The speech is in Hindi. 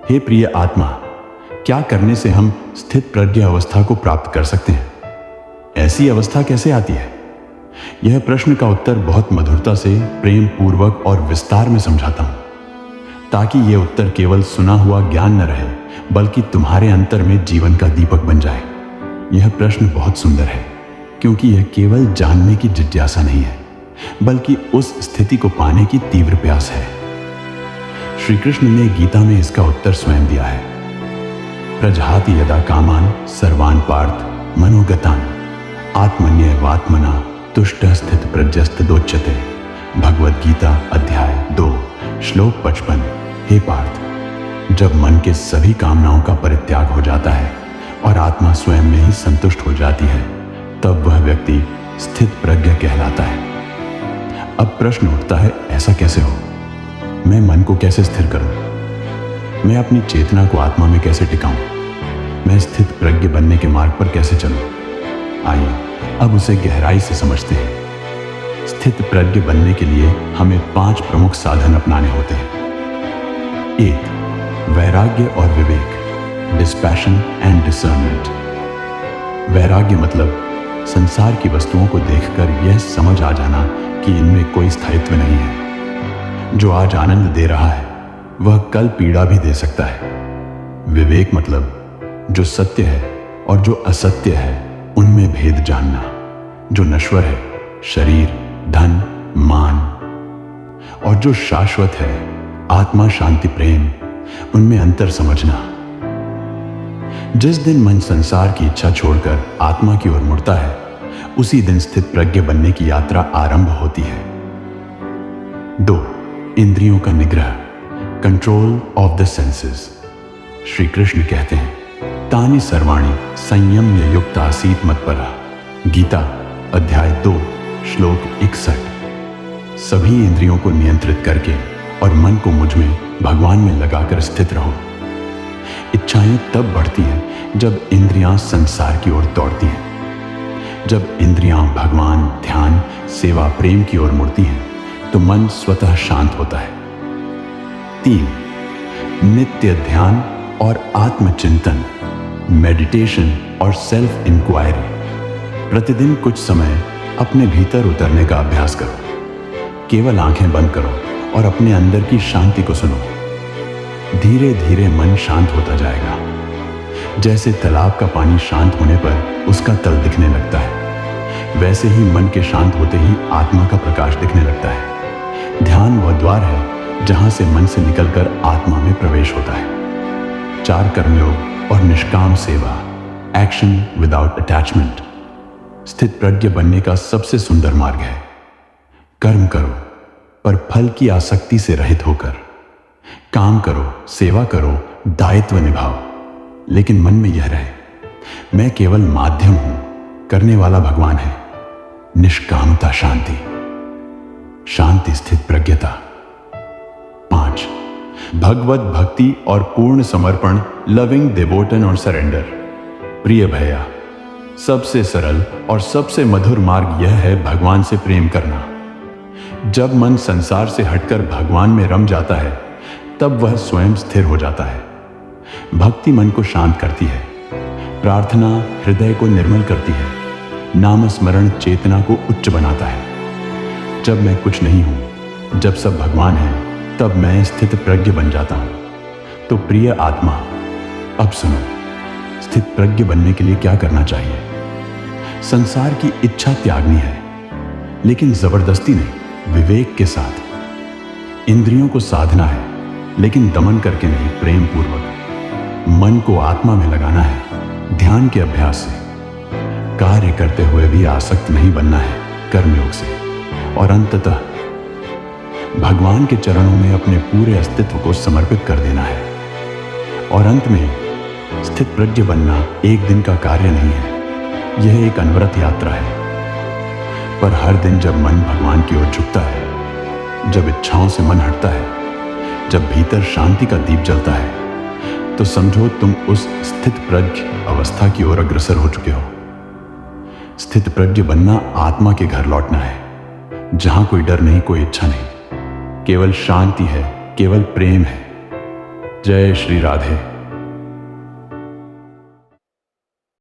हे प्रिय आत्मा, क्या करने से हम स्थित प्रज्ञ अवस्था को प्राप्त कर सकते हैं? ऐसी अवस्था कैसे आती है? यह प्रश्न का उत्तर बहुत मधुरता से, प्रेम पूर्वक और विस्तार में समझाता हूं, ताकि यह उत्तर केवल सुना हुआ ज्ञान न रहे, बल्कि तुम्हारे अंतर में जीवन का दीपक बन जाए। यह प्रश्न बहुत सुंदर है, क्योंकि यह केवल जानने की जिज्ञासा नहीं है, बल्कि उस स्थिति को पाने की तीव्र प्यास है। श्री कृष्ण ने गीता में इसका उत्तर स्वयं दिया है। प्रजहाति यदा कामान सर्वान् पार्थ मनोगतान् आत्मन्येवात्मना तुष्टः स्थित प्रज्ञस्तदोच्यते। भगवद गीता अध्याय 2 श्लोक 55। हे पार्थ, जब मन के सभी कामनाओं का परित्याग हो जाता है और आत्मा स्वयं में ही संतुष्ट हो जाती है, तब वह व्यक्ति स्थित प्रज्ञ कहलाता है। अब प्रश्न उठता है, ऐसा कैसे हो? मैं मन को कैसे स्थिर करूं? मैं अपनी चेतना को आत्मा में कैसे टिकाऊं? मैं स्थित प्रज्ञ बनने के मार्ग पर कैसे चलूं? आइए अब उसे गहराई से समझते हैं। स्थित प्रज्ञ बनने के लिए हमें 5 प्रमुख साधन अपनाने होते हैं। 1. वैराग्य और विवेक, डिस्पैशन एंड डिसर्नमेंट। वैराग्य मतलब संसार की वस्तुओं को देखकर यह समझ आ जाना कि इनमें कोई स्थायित्व नहीं है। जो आज आनंद दे रहा है, वह कल पीड़ा भी दे सकता है। विवेक मतलब जो सत्य है और जो असत्य है, उनमें भेद जानना। जो नश्वर है, शरीर, धन, मान, और जो शाश्वत है, आत्मा, शांति, प्रेम, उनमें अंतर समझना। जिस दिन मन संसार की इच्छा छोड़कर आत्मा की ओर मुड़ता है, उसी दिन स्थित प्रज्ञ बनने की यात्रा आरंभ होती है। 2. इंद्रियों का निग्रह, control of the senses. Shri Krishna कहते हैं, तानि सर्वाणि संयम्य युक्त आसीत मत्परः। गीता अध्याय 2 श्लोक 61। सभी इंद्रियों को नियंत्रित करके और मन को मुझ में, भगवान में लगाकर स्थित रहो। इच्छाएं तब बढ़ती हैं जब इंद्रियां संसार की ओर दौड़ती हैं। जब इंद्रियां भगवान, ध्यान, सेवा, प्रेम की ओर मुड़ती हैं, तो मन स्वतः शांत होता है। 3. नित्य ध्यान और आत्मचिंतन, मेडिटेशन और सेल्फ इंक्वायरी। प्रतिदिन कुछ समय अपने भीतर उतरने का अभ्यास करो। केवल आंखें बंद करो और अपने अंदर की शांति को सुनो। धीरे धीरे मन शांत होता जाएगा। जैसे तालाब का पानी शांत होने पर उसका तल दिखने लगता है, वैसे ही मन के शांत होते ही आत्मा का प्रकाश दिखने लगता है। ध्यान वह द्वार है जहां से मन से निकलकर आत्मा में प्रवेश होता है। 4 कर्मयोग और निष्काम सेवा, एक्शन विदाउट अटैचमेंट, स्थित प्रज्ञ बनने का सबसे सुंदर मार्ग है। कर्म करो, पर फल की आसक्ति से रहित होकर। काम करो, सेवा करो, दायित्व निभाओ, लेकिन मन में यह रहे, मैं केवल माध्यम हूं, करने वाला भगवान है। निष्कामता, शांति, शांति स्थित प्रज्ञता। 5. भगवत भक्ति और पूर्ण समर्पण, लविंग डिवोटन और सरेंडर। प्रिय भैया, सबसे सरल और सबसे मधुर मार्ग यह है भगवान से प्रेम करना। जब मन संसार से हटकर भगवान में रम जाता है, तब वह स्वयं स्थिर हो जाता है। भक्ति मन को शांत करती है, प्रार्थना हृदय को निर्मल करती है, नाम स्मरण चेतना को उच्च बनाता है। जब मैं कुछ नहीं हूं, जब सब भगवान है, तब मैं स्थित प्रज्ञ बन जाता हूं। तो प्रिय आत्मा, अब सुनो, स्थित प्रज्ञ बनने के लिए क्या करना चाहिए? संसार की इच्छा त्यागनी है, लेकिन जबरदस्ती नहीं, विवेक के साथ। इंद्रियों को साधना है, लेकिन दमन करके नहीं, प्रेम पूर्वक। मन को आत्मा में लगाना है, ध्यान के अभ्यास से। कार्य करते हुए भी आसक्त नहीं बनना है, कर्मयोग से। और अंततः भगवान के चरणों में अपने पूरे अस्तित्व को समर्पित कर देना है। और अंत में स्थित प्रज्ञ बनना एक दिन का कार्य नहीं है, यह एक अनवरत यात्रा है। पर हर दिन जब मन भगवान की ओर झुकता है, जब इच्छाओं से मन हटता है, जब भीतर शांति का दीप जलता है, तो समझो तुम उस स्थित प्रज्ञ अवस्था की ओर अग्रसर हो चुके हो। स्थित प्रज्ञ बनना आत्मा के घर लौटना है, जहां कोई डर नहीं, कोई इच्छा नहीं, केवल शांति है, केवल प्रेम है। जय श्री राधे।